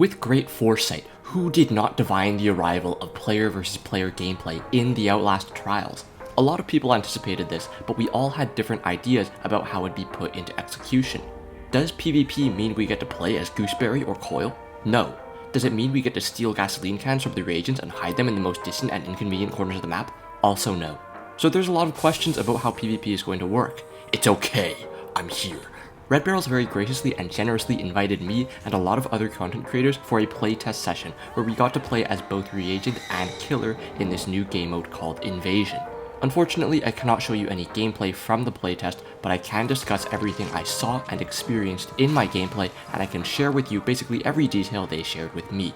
With great foresight, who did not divine the arrival of player versus player gameplay in the Outlast trials? A lot of people anticipated this, but we all had different ideas about how it'd be put into execution. Does PvP mean we get to play as Gooseberry or Coil? No. Does it mean we get to steal gasoline cans from the reagents and hide them in the most distant and inconvenient corners of the map? Also no. So there's a lot of questions about how PvP is going to work. It's okay, I'm here. Red Barrels very graciously and generously invited me and a lot of other content creators for a playtest session where we got to play as both Reagent and Killer in this new game mode called Invasion. Unfortunately, I cannot show you any gameplay from the playtest, but I can discuss everything I saw and experienced in my gameplay, and I can share with you basically every detail they shared with me.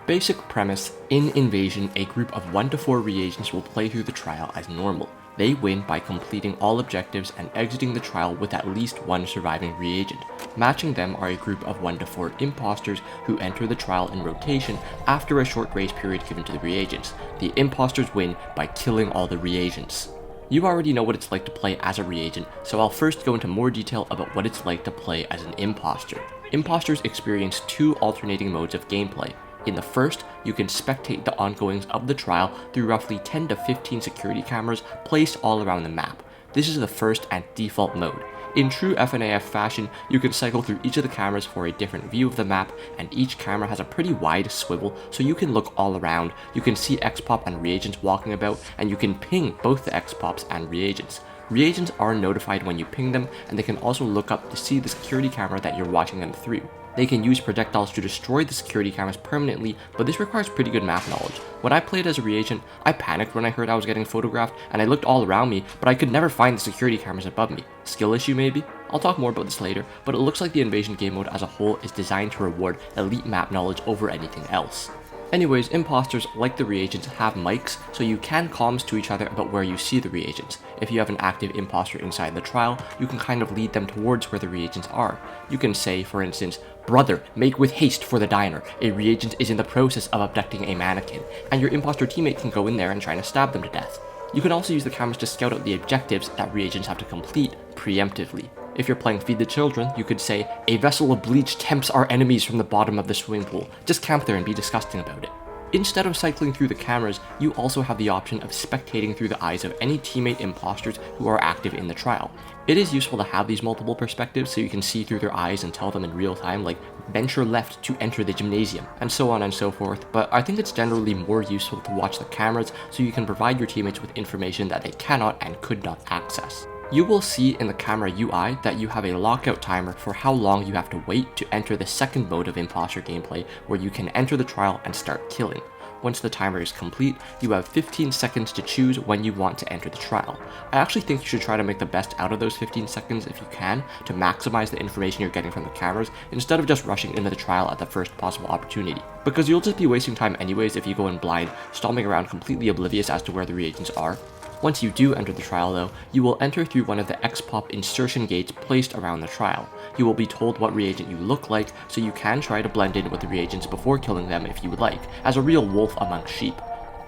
Basic premise: in Invasion, a group of 1 to 4 reagents will play through the trial as normal. They win by completing all objectives and exiting the trial with at least one surviving reagent. Matching them are a group of 1 to 4 imposters who enter the trial in rotation after a short grace period given to the reagents. The imposters win by killing all the reagents. You already know what it's like to play as a reagent, so I'll first go into more detail about what it's like to play as an imposter. Imposters experience 2 alternating modes of gameplay. In the first, you can spectate the ongoings of the trial through roughly 10 to 15 security cameras placed all around the map. This is the first and default mode. In true FNAF fashion, you can cycle through each of the cameras for a different view of the map, and each camera has a pretty wide swivel so you can look all around. You can see X-Pop and reagents walking about, and you can ping both the X-Pops and reagents. Reagents are notified when you ping them, and they can also look up to see the security camera that you're watching them through. They can use projectiles to destroy the security cameras permanently, but this requires pretty good map knowledge. When I played as a reagent, I panicked when I heard I was getting photographed, and I looked all around me, but I could never find the security cameras above me. Skill issue maybe? I'll talk more about this later, but it looks like the Invasion game mode as a whole is designed to reward elite map knowledge over anything else. Anyways, imposters, like the reagents, have mics, so you can comms to each other about where you see the reagents. If you have an active imposter inside the trial, you can kind of lead them towards where the reagents are. You can say, for instance, "Brother, make with haste for the diner. A reagent is in the process of abducting a mannequin," and your imposter teammate can go in there and try to stab them to death. You can also use the cameras to scout out the objectives that reagents have to complete preemptively. If you're playing Feed the Children, you could say, "A vessel of bleach tempts our enemies from the bottom of the swimming pool. Just camp there and be disgusting about it." Instead of cycling through the cameras, you also have the option of spectating through the eyes of any teammate imposters who are active in the trial. It is useful to have these multiple perspectives so you can see through their eyes and tell them in real time, like, venture left to enter the gymnasium, and so on and so forth, but I think it's generally more useful to watch the cameras so you can provide your teammates with information that they cannot and could not access. You will see in the camera UI that you have a lockout timer for how long you have to wait to enter the second mode of imposter gameplay, where you can enter the trial and start killing. Once the timer is complete, you have 15 seconds to choose when you want to enter the trial. I actually think you should try to make the best out of those 15 seconds if you can, to maximize the information you're getting from the cameras, instead of just rushing into the trial at the first possible opportunity. Because you'll just be wasting time anyways if you go in blind, stomping around completely oblivious as to where the reagents are. Once you do enter the trial though, you will enter through one of the X-Pop insertion gates placed around the trial. You will be told what reagent you look like, so you can try to blend in with the reagents before killing them if you would like, as a real wolf among sheep.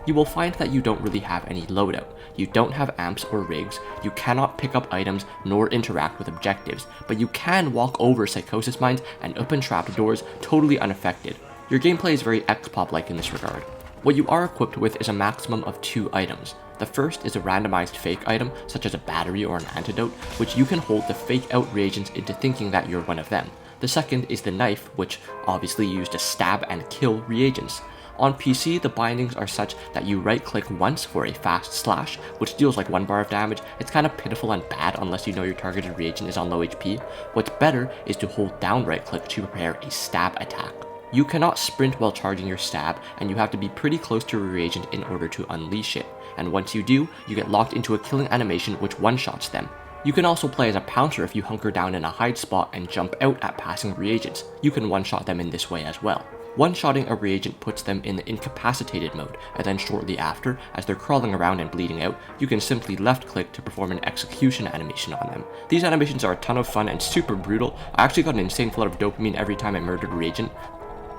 You will find that you don't really have any loadout. You don't have amps or rigs, you cannot pick up items nor interact with objectives, but you can walk over psychosis mines and open trapdoors totally unaffected. Your gameplay is very X-Pop-like in this regard. What you are equipped with is a maximum of 2 items. The first is a randomized fake item, such as a battery or an antidote, which you can hold to fake out reagents into thinking that you're one of them. The second is the knife, which obviously you use to stab and kill reagents. On PC, the bindings are such that you right-click once for a fast slash, which deals like 1 bar of damage. It's kind of pitiful and bad unless you know your targeted reagent is on low HP. What's better is to hold down right-click to prepare a stab attack. You cannot sprint while charging your stab, and you have to be pretty close to a reagent in order to unleash it. And once you do, you get locked into a killing animation which one-shots them. You can also play as a pouncer if you hunker down in a hide spot and jump out at passing reagents. You can one-shot them in this way as well. One-shotting a reagent puts them in the incapacitated mode, and then shortly after, as they're crawling around and bleeding out, you can simply left-click to perform an execution animation on them. These animations are a ton of fun and super brutal. I actually got an insane flood of dopamine every time I murdered a reagent.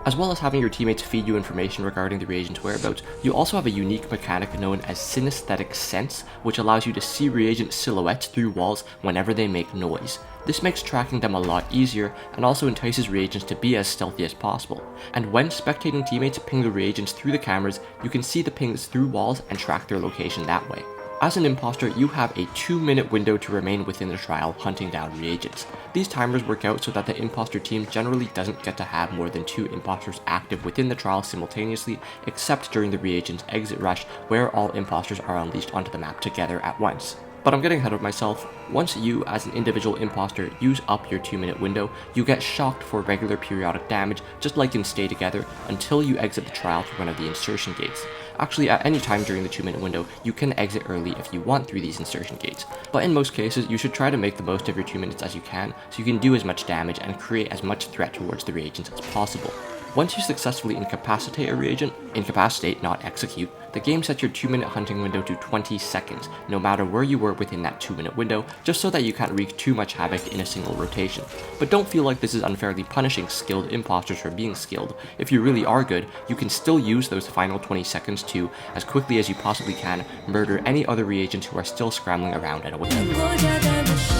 As well as having your teammates feed you information regarding the reagent's whereabouts, you also have a unique mechanic known as synesthetic sense, which allows you to see reagent silhouettes through walls whenever they make noise. This makes tracking them a lot easier and also entices reagents to be as stealthy as possible. And when spectating teammates ping the reagents through the cameras, you can see the pings through walls and track their location that way. As an imposter, you have a 2-minute window to remain within the trial hunting down reagents. These timers work out so that the imposter team generally doesn't get to have more than 2 imposters active within the trial simultaneously, except during the reagent's exit rush, where all imposters are unleashed onto the map together at once. But I'm getting ahead of myself. Once you, as an individual imposter, use up your 2-minute window, you get shocked for regular periodic damage, just like in Stay Together, until you exit the trial through one of the insertion gates. Actually, at any time during the 2-minute window, you can exit early if you want through these insertion gates, but in most cases, you should try to make the most of your 2 minutes as you can, so you can do as much damage and create as much threat towards the reagents as possible. Once you successfully incapacitate a reagent, incapacitate, not execute, the game sets your 2-minute hunting window to 20 seconds, no matter where you were within that 2-minute window, just so that you can't wreak too much havoc in a single rotation. But don't feel like this is unfairly punishing skilled imposters for being skilled. If you really are good, you can still use those final 20 seconds to, as quickly as you possibly can, murder any other reagents who are still scrambling around at a window.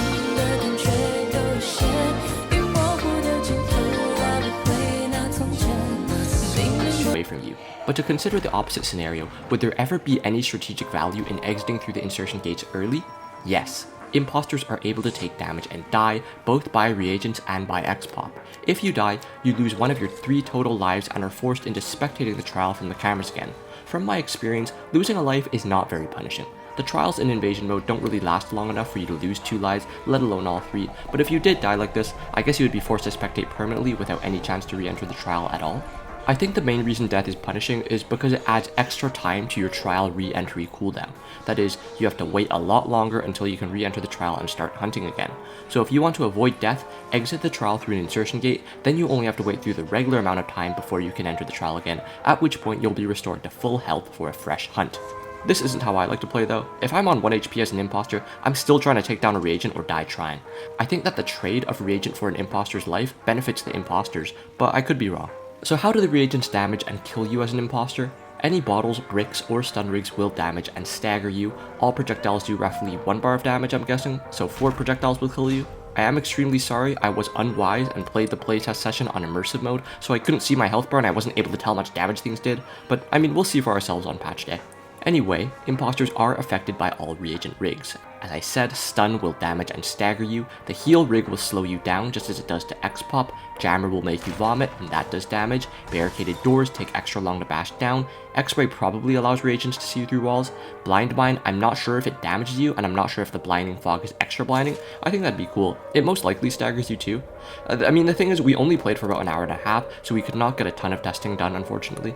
From you. But to consider the opposite scenario, would there ever be any strategic value in exiting through the insertion gates early? Yes. Imposters are able to take damage and die, both by reagents and by XPOP. If you die, you lose one of your 3 total lives and are forced into spectating the trial from the cameras again. From my experience, losing a life is not very punishing. The trials in invasion mode don't really last long enough for you to lose 2 lives, let alone all 3, but if you did die like this, I guess you would be forced to spectate permanently without any chance to re-enter the trial at all. I think the main reason death is punishing is because it adds extra time to your trial re-entry cooldown. That is, you have to wait a lot longer until you can re-enter the trial and start hunting again. So if you want to avoid death, exit the trial through an insertion gate, then you only have to wait through the regular amount of time before you can enter the trial again, at which point you'll be restored to full health for a fresh hunt. This isn't how I like to play though. If I'm on 1 HP as an imposter, I'm still trying to take down a reagent or die trying. I think that the trade of reagent for an imposter's life benefits the imposters, but I could be wrong. So how do the reagents damage and kill you as an imposter? Any bottles, bricks, or stun rigs will damage and stagger you. All projectiles do roughly 1 bar of damage, I'm guessing, so 4 projectiles will kill you. I am extremely sorry, I was unwise and played the playtest session on immersive mode, so I couldn't see my health bar and I wasn't able to tell how much damage things did, but I mean, we'll see for ourselves on patch day. Anyway, imposters are affected by all reagent rigs. As I said, stun will damage and stagger you, the heal rig will slow you down just as it does to XPOP, jammer will make you vomit and that does damage, barricaded doors take extra long to bash down, X-ray probably allows reagents to see through walls, blind mine, I'm not sure if it damages you and I'm not sure if the blinding fog is extra blinding. I think that'd be cool. It most likely staggers you too. I mean, the thing is, we only played for about an hour and a half, so we could not get a ton of testing done, unfortunately.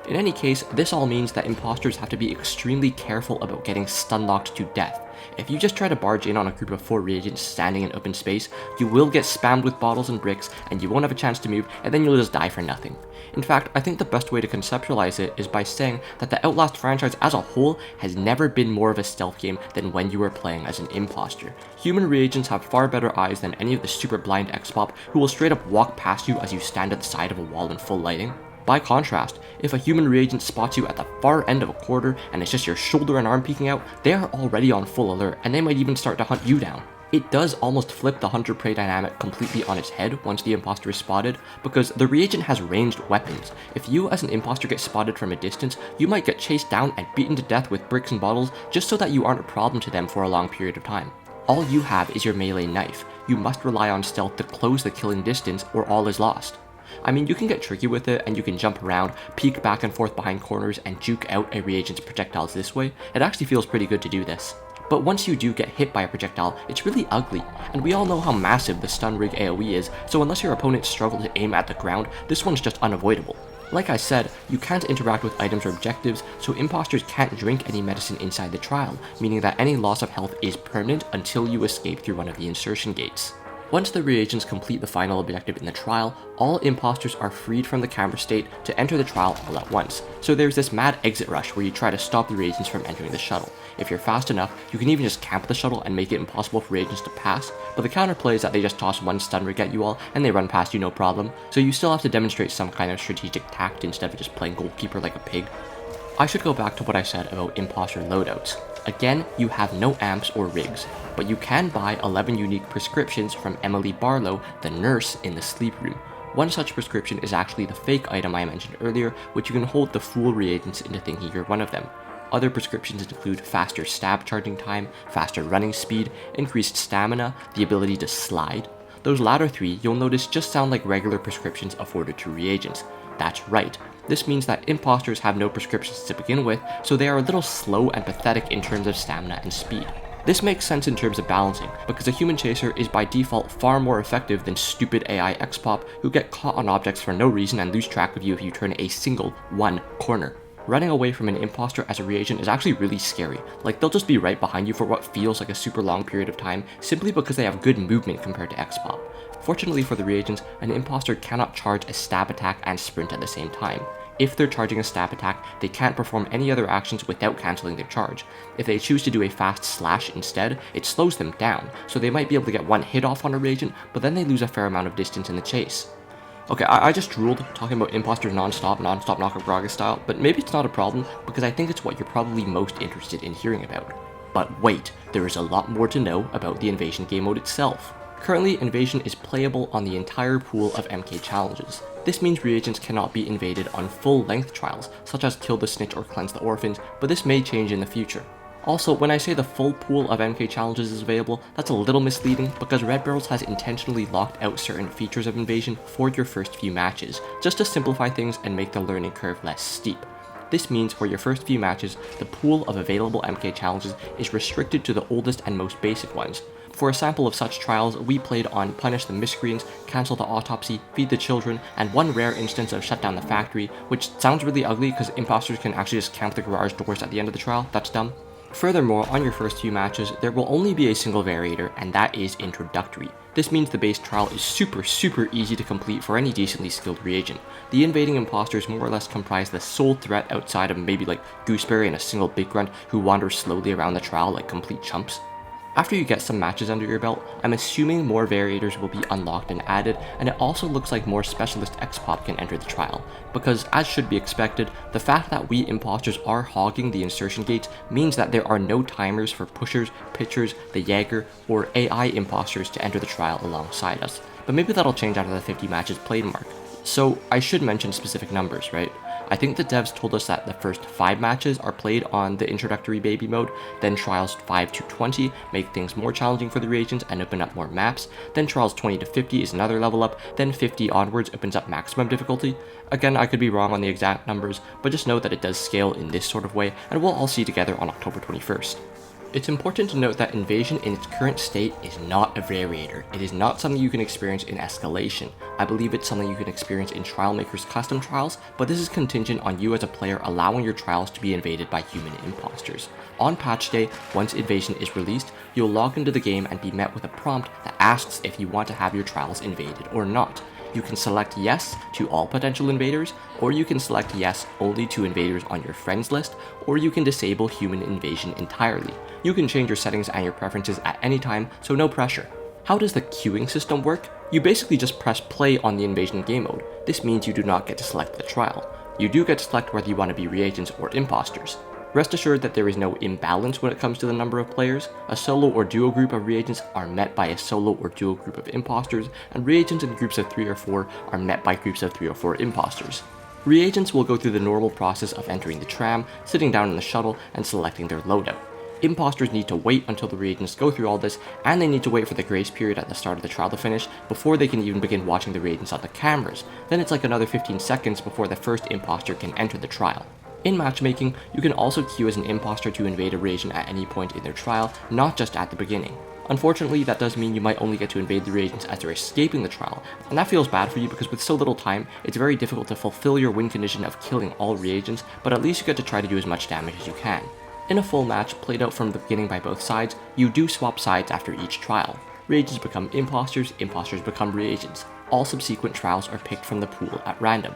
In any case, this all means that imposters have to be extremely careful about getting stun-locked to death. If you just try to barge in on a group of 4 reagents standing in open space, you will get spammed with bottles and bricks, and you won't have a chance to move, and then you'll just die for nothing. In fact, I think the best way to conceptualize it is by saying that the Outlast franchise as a whole has never been more of a stealth game than when you were playing as an imposter. Human reagents have far better eyes than any of the super blind XPOP who will straight up walk past you as you stand at the side of a wall in full lighting. By contrast, if a human reagent spots you at the far end of a corridor and it's just your shoulder and arm peeking out, they are already on full alert and they might even start to hunt you down. It does almost flip the hunter-prey dynamic completely on its head once the imposter is spotted, because the reagent has ranged weapons. If you as an imposter get spotted from a distance, you might get chased down and beaten to death with bricks and bottles just so that you aren't a problem to them for a long period of time. All you have is your melee knife. You must rely on stealth to close the killing distance or all is lost. I mean, you can get tricky with it and you can jump around, peek back and forth behind corners and juke out a reagent's projectiles this way. It actually feels pretty good to do this. But once you do get hit by a projectile, it's really ugly, and we all know how massive the stun rig AoE is, so unless your opponents struggle to aim at the ground, this one's just unavoidable. Like I said, you can't interact with items or objectives, so imposters can't drink any medicine inside the trial, meaning that any loss of health is permanent until you escape through one of the insertion gates. Once the reagents complete the final objective in the trial, all imposters are freed from the camera state to enter the trial all at once. So there's this mad exit rush where you try to stop the reagents from entering the shuttle. If you're fast enough, you can even just camp the shuttle and make it impossible for reagents to pass, but the counterplay is that they just toss one stun rig at you all and they run past you no problem, so you still have to demonstrate some kind of strategic tact instead of just playing goalkeeper like a pig. I should go back to what I said about imposter loadouts. Again, you have no amps or rigs, but you can buy 11 unique prescriptions from Emily Barlow, the nurse in the sleep room. One such prescription is actually the fake item I mentioned earlier, which you can hold the fool reagents into thinking you're one of them. Other prescriptions include faster stab charging time, faster running speed, increased stamina, the ability to slide. Those latter three, you'll notice, just sound like regular prescriptions afforded to reagents. That's right. This means that imposters have no prescriptions to begin with, so they are a little slow and pathetic in terms of stamina and speed. This makes sense in terms of balancing, because a human chaser is by default far more effective than stupid AI X-Pop who get caught on objects for no reason and lose track of you if you turn a single one corner. Running away from an imposter as a reagent is actually really scary. Like, they'll just be right behind you for what feels like a super long period of time, simply because they have good movement compared to X-Pop. Fortunately for the reagents, an imposter cannot charge a stab attack and sprint at the same time. If they're charging a stab attack, they can't perform any other actions without cancelling their charge. If they choose to do a fast slash instead, it slows them down, so they might be able to get one hit off on a reagent, but then they lose a fair amount of distance in the chase. Okay, I just drooled talking about imposters non-stop knockout Gragas style, but maybe it's not a problem, because I think it's what you're probably most interested in hearing about. But wait, there is a lot more to know about the Invasion game mode itself. Currently, Invasion is playable on the entire pool of MK challenges. This means reagents cannot be invaded on full-length trials, such as Kill the Snitch or Cleanse the Orphans, but this may change in the future. Also, when I say the full pool of MK challenges is available, that's a little misleading because Red Barrels has intentionally locked out certain features of Invasion for your first few matches, just to simplify things and make the learning curve less steep. This means for your first few matches, the pool of available MK challenges is restricted to the oldest and most basic ones. For a sample of such trials, we played on Punish the Miscreants, Cancel the Autopsy, Feed the Children, and one rare instance of Shut Down the Factory, which sounds really ugly because imposters can actually just camp the garage doors at the end of the trial. That's dumb. Furthermore, on your first few matches, there will only be a single variator, and that is Introductory. This means the base trial is super easy to complete for any decently skilled reagent. The invading imposters more or less comprise the sole threat outside of maybe like Gooseberry and a single Big Grunt who wander slowly around the trial like complete chumps. After you get some matches under your belt, I'm assuming more variators will be unlocked and added, and it also looks like more specialist X-Pop can enter the trial, because as should be expected, the fact that we imposters are hogging the insertion gates means that there are no timers for pushers, pitchers, the Jaeger, or AI imposters to enter the trial alongside us, but maybe that'll change after the 50 matches played mark. So I should mention specific numbers, right? I think the devs told us that the first 5 matches are played on the introductory baby mode, then trials 5 to 20 make things more challenging for the reagents and open up more maps, then trials 20 to 50 is another level up, then 50 onwards opens up maximum difficulty. Again, I could be wrong on the exact numbers, but just know that it does scale in this sort of way, and we'll all see together on October 21st. It's important to note that Invasion in its current state is not a variator. It is not something you can experience in Escalation. I believe it's something you can experience in Trialmaker's custom trials, but this is contingent on you as a player allowing your trials to be invaded by human imposters. On patch day, once Invasion is released, you'll log into the game and be met with a prompt that asks if you want to have your trials invaded or not. You can select yes to all potential invaders, or you can select yes only to invaders on your friends list, or you can disable human invasion entirely. You can change your settings and your preferences at any time, so no pressure. How does the queuing system work? You basically just press play on the Invasion game mode. This means you do not get to select the trial. You do get to select whether you want to be reagents or imposters. Rest assured that there is no imbalance when it comes to the number of players. A solo or duo group of reagents are met by a solo or duo group of imposters, and reagents in groups of 3 or 4 are met by groups of 3 or 4 imposters. Reagents will go through the normal process of entering the tram, sitting down in the shuttle, and selecting their loadout. Imposters need to wait until the reagents go through all this, and they need to wait for the grace period at the start of the trial to finish before they can even begin watching the reagents on the cameras. Then it's like another 15 seconds before the first imposter can enter the trial. In matchmaking, you can also queue as an imposter to invade a reagent at any point in their trial, not just at the beginning. Unfortunately, that does mean you might only get to invade the reagents as they're escaping the trial, and that feels bad for you because with so little time, it's very difficult to fulfill your win condition of killing all reagents, but at least you get to try to do as much damage as you can. In a full match, played out from the beginning by both sides, you do swap sides after each trial. reagents become imposters, imposters become reagents. All subsequent trials are picked from the pool at random.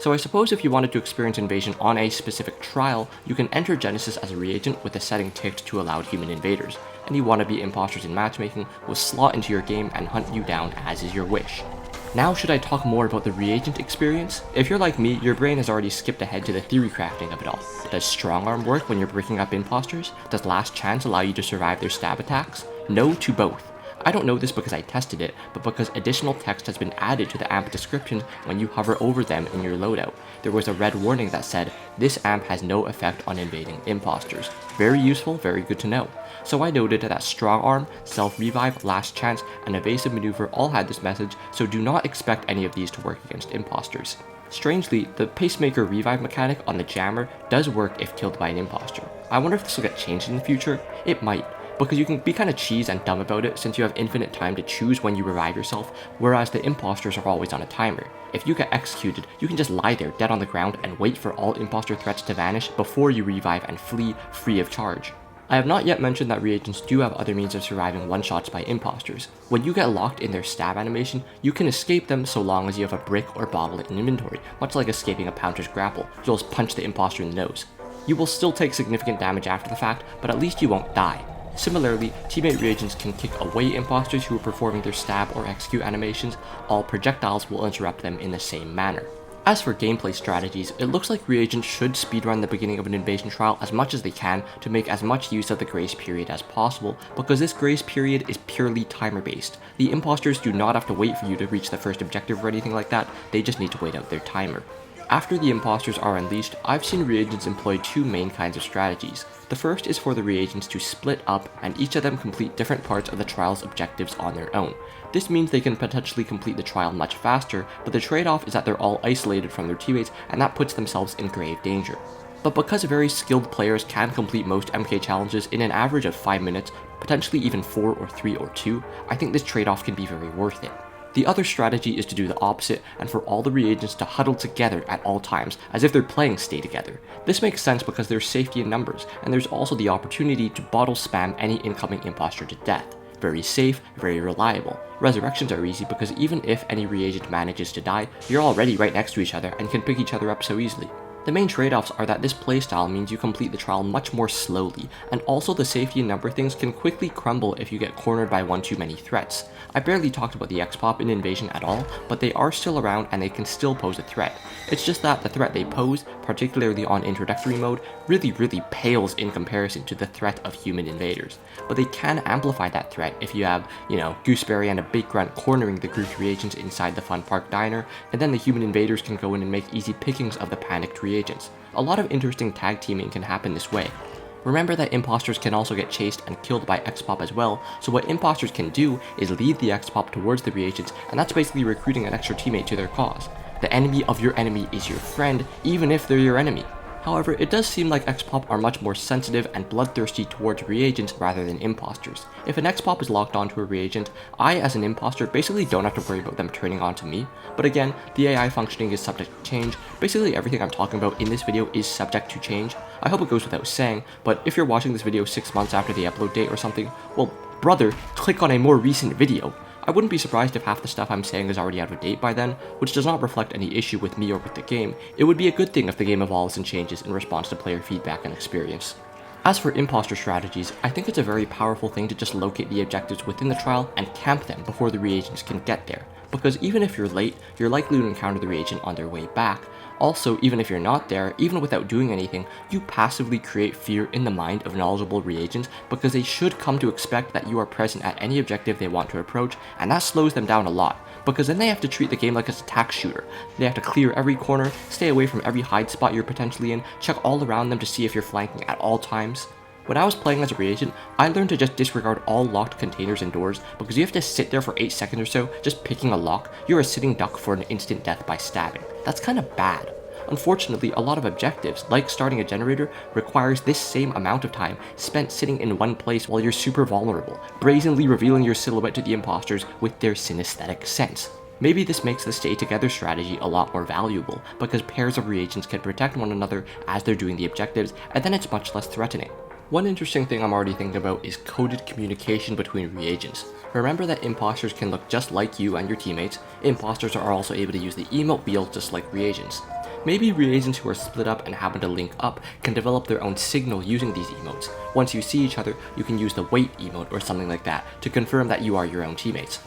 So I suppose if you wanted to experience invasion on a specific trial, you can enter Genesis as a reagent with a setting ticked to allow human invaders. Any wannabe imposters in matchmaking will slot into your game and hunt you down as is your wish. Now should I talk more about the reagent experience? If you're like me, your brain has already skipped ahead to the theory crafting of it all. Does strong arm work when you're breaking up imposters? Does last chance allow you to survive their stab attacks? No to both. I don't know this because I tested it, but because additional text has been added to the AMP description when you hover over them in your loadout. There was a red warning that said, this AMP has no effect on invading imposters. Very useful, very good to know. So I noted that strong arm, self-revive, last chance, and evasive maneuver all had this message, so do not expect any of these to work against imposters. Strangely, the pacemaker revive mechanic on the jammer does work if killed by an imposter. I wonder if this will get changed in the future. It might, because you can be kind of cheese and dumb about it since you have infinite time to choose when you revive yourself, whereas the imposters are always on a timer. If you get executed, you can just lie there dead on the ground and wait for all imposter threats to vanish before you revive and flee free of charge. I have not yet mentioned that reagents do have other means of surviving one-shots by imposters. When you get locked in their stab animation, you can escape them so long as you have a brick or bottle in inventory, much like escaping a Pouncer's grapple. You'll just punch the imposter in the nose. You will still take significant damage after the fact, but at least you won't die. Similarly, teammate reagents can kick away imposters who are performing their stab or execute animations. All projectiles will interrupt them in the same manner. As for gameplay strategies, it looks like reagents should speedrun the beginning of an invasion trial as much as they can to make as much use of the grace period as possible, because this grace period is purely timer based. The imposters do not have to wait for you to reach the first objective or anything like that, they just need to wait out their timer. After the imposters are unleashed, I've seen reagents employ two main kinds of strategies. The first is for the reagents to split up and each of them complete different parts of the trial's objectives on their own. This means they can potentially complete the trial much faster, but the trade-off is that they're all isolated from their teammates and that puts themselves in grave danger. But because very skilled players can complete most MK challenges in an average of 5 minutes, potentially even 4 or 3 or 2, I think this trade-off can be very worth it. The other strategy is to do the opposite and for all the reagents to huddle together at all times, as if they're playing stay together. This makes sense because there's safety in numbers, and there's also the opportunity to bottle spam any incoming imposter to death. Very safe, very reliable. Resurrections are easy because even if any reagent manages to die, you're already right next to each other and can pick each other up so easily. The main trade-offs are that this playstyle means you complete the trial much more slowly, and also the safety and number things can quickly crumble if you get cornered by one too many threats. I barely talked about the X-Pop in Invasion at all, but they are still around and they can still pose a threat. It's just that the threat they pose, particularly on introductory mode, really pales in comparison to the threat of human invaders. But they can amplify that threat if you have, Gooseberry and a big grunt cornering the grouped reagents inside the Fun Park Diner, and then the human invaders can go in and make easy pickings of the panicked reagents. A lot of interesting tag teaming can happen this way. Remember that imposters can also get chased and killed by X-Pop as well, so what imposters can do is lead the X-Pop towards the reagents, and that's basically recruiting an extra teammate to their cause. The enemy of your enemy is your friend, even if they're your enemy. However, it does seem like X-Pop are much more sensitive and bloodthirsty towards reagents rather than imposters. If an X-Pop is locked onto a reagent, I as an imposter basically don't have to worry about them turning onto me, but again, the AI functioning is subject to change. Basically everything I'm talking about in this video is subject to change. I hope it goes without saying, but if you're watching this video 6 months after the upload date or something, well, brother, click on a more recent video. I wouldn't be surprised if half the stuff I'm saying is already out of date by then, which does not reflect any issue with me or with the game. It would be a good thing if the game evolves and changes in response to player feedback and experience. As for imposter strategies, I think it's a very powerful thing to just locate the objectives within the trial and camp them before the reagents can get there, because even if you're late, you're likely to encounter the reagent on their way back. Also, even if you're not there, even without doing anything, you passively create fear in the mind of knowledgeable reagents because they should come to expect that you are present at any objective they want to approach, and that slows them down a lot, because then they have to treat the game like it's a tax shooter. They have to clear every corner, stay away from every hide spot you're potentially in, check all around them to see if you're flanking at all times. When I was playing as a reagent, I learned to just disregard all locked containers and doors, because you have to sit there for 8 seconds or so just picking a lock. You're a sitting duck for an instant death by stabbing. That's kinda bad. Unfortunately, a lot of objectives, like starting a generator, requires this same amount of time spent sitting in one place while you're super vulnerable, brazenly revealing your silhouette to the imposters with their synesthetic sense. Maybe this makes the stay together strategy a lot more valuable, because pairs of reagents can protect one another as they're doing the objectives, and then it's much less threatening. One interesting thing I'm already thinking about is coded communication between reagents. Remember that imposters can look just like you and your teammates. Imposters are also able to use the emote wheel just like reagents. Maybe reagents who are split up and happen to link up can develop their own signal using these emotes. Once you see each other, you can use the wait emote or something like that to confirm that you are your own teammates.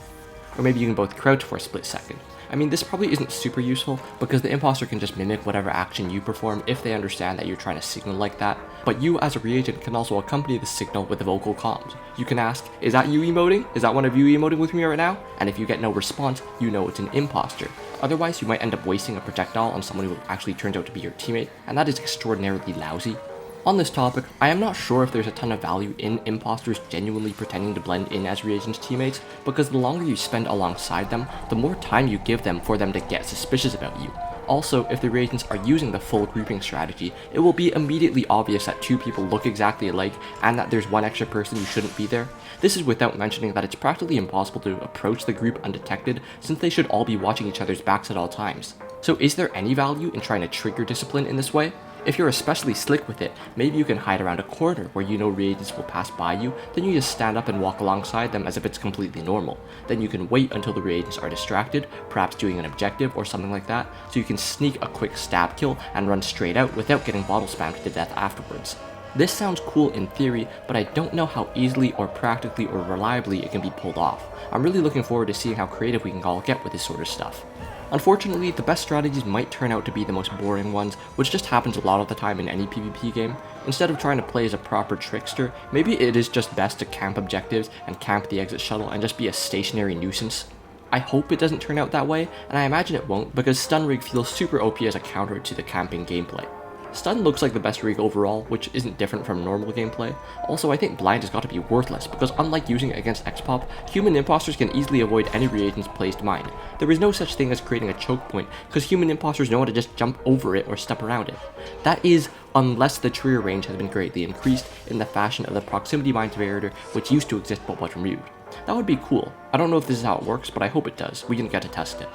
Or maybe you can both crouch for a split second. I mean, this probably isn't super useful because the imposter can just mimic whatever action you perform if they understand that you're trying to signal like that. But you as a reagent can also accompany the signal with the vocal comms. You can ask, is that you emoting? Is that one of you emoting with me right now? And if you get no response, you know it's an imposter. Otherwise, you might end up wasting a projectile on someone who actually turns out to be your teammate, and that is extraordinarily lousy. On this topic, I am not sure if there's a ton of value in imposters genuinely pretending to blend in as reagents teammates, because the longer you spend alongside them, the more time you give them for them to get suspicious about you. Also, if the reagents are using the full grouping strategy, it will be immediately obvious that two people look exactly alike and that there's one extra person who shouldn't be there. This is without mentioning that it's practically impossible to approach the group undetected, since they should all be watching each other's backs at all times. So is there any value in trying to trigger discipline in this way? If you're especially slick with it, maybe you can hide around a corner where you know reagents will pass by you, then you just stand up and walk alongside them as if it's completely normal. Then you can wait until the reagents are distracted, perhaps doing an objective or something like that, so you can sneak a quick stab kill and run straight out without getting bottle spammed to death afterwards. This sounds cool in theory, but I don't know how easily or practically or reliably it can be pulled off. I'm really looking forward to seeing how creative we can all get with this sort of stuff. Unfortunately, the best strategies might turn out to be the most boring ones, which just happens a lot of the time in any PvP game. Instead of trying to play as a proper trickster, maybe it is just best to camp objectives and camp the exit shuttle and just be a stationary nuisance. I hope it doesn't turn out that way, and I imagine it won't because stun rig feels super OP as a counter to the camping gameplay. Stun looks like the best rig overall, which isn't different from normal gameplay. Also, I think blind has got to be worthless, because unlike using it against XPOP, human imposters can easily avoid any reagent's placed mine. There is no such thing as creating a choke point, because human imposters know how to just jump over it or step around it. That is, unless the trigger range has been greatly increased in the fashion of the proximity mine variator, which used to exist but was removed. That would be cool. I don't know if this is how it works, but I hope it does. We can get to test it.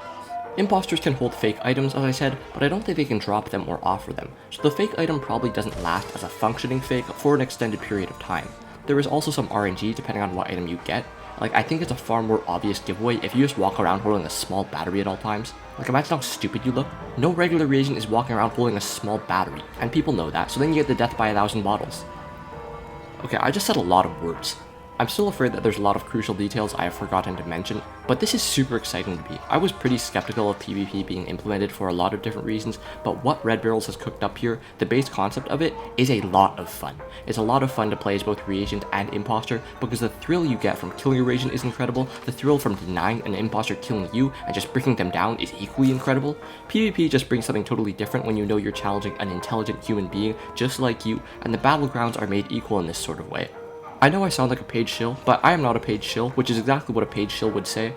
Imposters can hold fake items, as I said, but I don't think they can drop them or offer them, so the fake item probably doesn't last as a functioning fake for an extended period of time. There is also some RNG depending on what item you get. Like, I think it's a far more obvious giveaway if you just walk around holding a small battery at all times. Like, imagine how stupid you look. No regular reagent is walking around holding a small battery, and people know that, so then you get the death by 1,000 bottles. Okay, I just said a lot of words. I'm still afraid that there's a lot of crucial details I have forgotten to mention, but this is super exciting to me. I was pretty skeptical of PvP being implemented for a lot of different reasons, but what Red Barrels has cooked up here, the base concept of it, is a lot of fun. It's a lot of fun to play as both reagent and imposter, because the thrill you get from killing a reagent is incredible, the thrill from denying an imposter killing you and just breaking them down is equally incredible. PvP just brings something totally different when you know you're challenging an intelligent human being just like you, and the battlegrounds are made equal in this sort of way. I know I sound like a paid shill, but I am not a paid shill, which is exactly what a paid shill would say.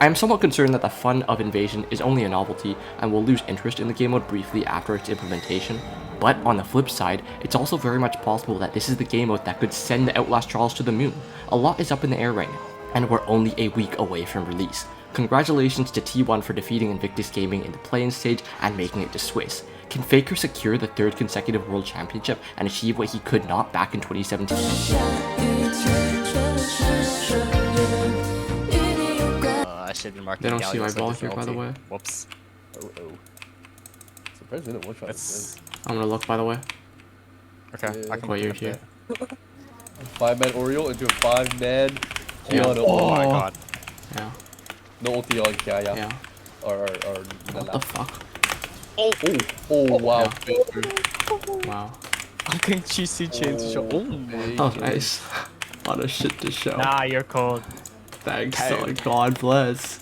I am somewhat concerned that the fun of Invasion is only a novelty and will lose interest in the game mode briefly after its implementation. But on the flip side, it's also very much possible that this is the game mode that could send the Outlast trials to the moon. A lot is up in the air right now, and we're only a week away from release. Congratulations to T1 for defeating Invictus Gaming in the play-in stage and making it to Swiss. Can Faker secure the third consecutive World Championship and achieve what he could not back in 2017? I should be marking. They don't see my ball here, by the way. Whoops. Surprised we didn't one shot. I'm gonna look, by the way. Okay, I can Wait, you're up here. there. 5-man Oriole into a 5-man Yeah. Keanu. Oh my god. Yeah. No ulti on Kaya. Yeah. Or What the fuck? Oh wow. Wow. Fucking cheesy chains to show. Oh my Oh, nice. A lot of shit to show. Nah, you're cold. Thanks, Okay. God bless.